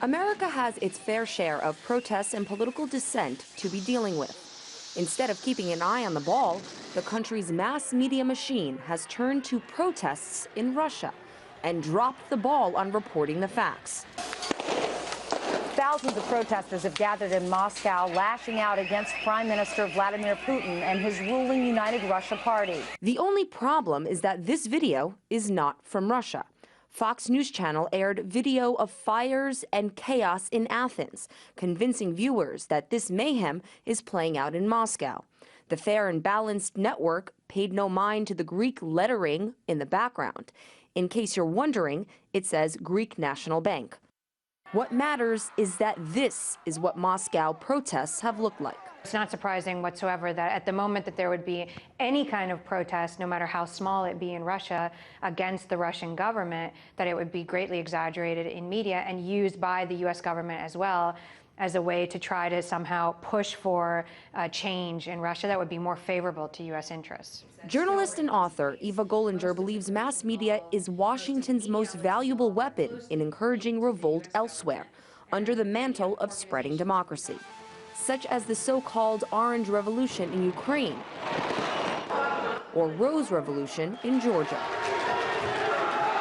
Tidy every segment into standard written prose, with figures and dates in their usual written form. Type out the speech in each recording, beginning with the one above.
America has its fair share of protests and political dissent to be dealing with. Instead of keeping an eye on the ball, the country's mass media machine has turned to protests in Russia and dropped the ball on reporting the facts. Thousands of protesters have gathered in Moscow, lashing out against Prime Minister Vladimir Putin and his ruling United Russia Party. The only problem is that this video is not from Russia. Fox News Channel aired video of fires and chaos in Athens, convincing viewers that this mayhem is playing out in Moscow. The Fair and Balanced network paid no mind to the Greek lettering in the background. In case you're wondering, it says Greek National Bank. What matters is that this is what Moscow protests have looked like. It's not surprising whatsoever that at the moment that there would be any kind of protest, no matter how small it be in Russia, against the Russian government, that it would be greatly exaggerated in media and used by the U.S. government as well as a way to try to somehow push for change in Russia that would be more favorable to U.S. interests. Journalist and author Eva Golinger believes mass media is Washington's most valuable weapon in encouraging revolt elsewhere, under the mantle of spreading democracy, such as the so-called Orange Revolution in Ukraine or Rose Revolution in Georgia.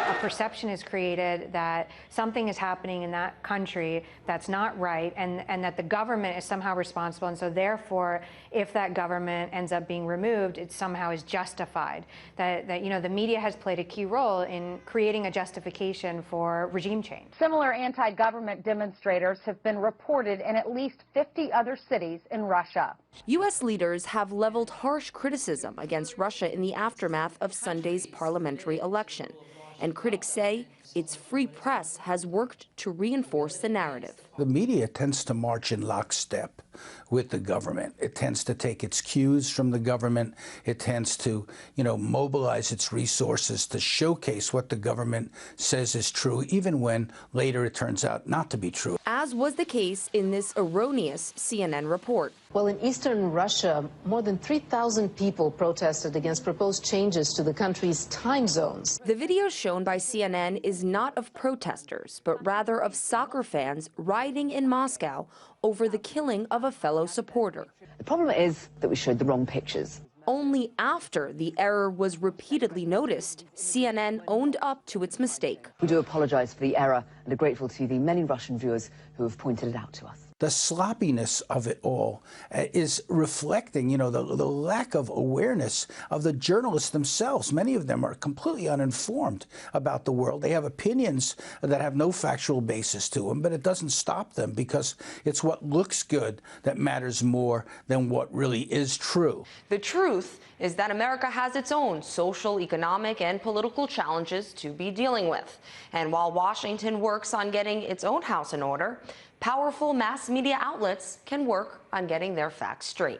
A perception is created that something is happening in that country that's not right, and that the government is somehow responsible, and so therefore, if that government ends up being removed, it somehow is justified. That you know, the media has played a key role in creating a justification for regime change. Similar anti-government demonstrators have been reported in at least 50 other cities in Russia. U.S. leaders have leveled harsh criticism against Russia in the aftermath of Sunday's parliamentary election. And critics say its free press has worked to reinforce the narrative. The media tends to march in lockstep with the government. It tends to take its cues from the government. It tends to, mobilize its resources to showcase what the government says is true, even when later it turns out not to be true. As was the case in this erroneous CNN report. Well, in eastern Russia, more than 3,000 people protested against proposed changes to the country's time zones. The video shown by CNN is not of protesters, but rather of soccer fans rioting in Moscow over the killing of a fellow supporter. The problem is that we showed the wrong pictures. Only after the error was repeatedly noticed, CNN owned up to its mistake. We do apologize for the error and are grateful to the many Russian viewers who have pointed it out to us. The sloppiness of it all is reflecting, the lack of awareness of the journalists themselves. Many of them are completely uninformed about the world. They have opinions that have no factual basis to them, but it doesn't stop them because it's what looks good that matters more than what really is true. The truth is that America has its own social, economic, and political challenges to be dealing with. And while Washington works on getting its own house in order, powerful mass media outlets can work on getting their facts straight.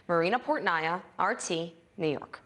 Marina Portnaya, RT, New York.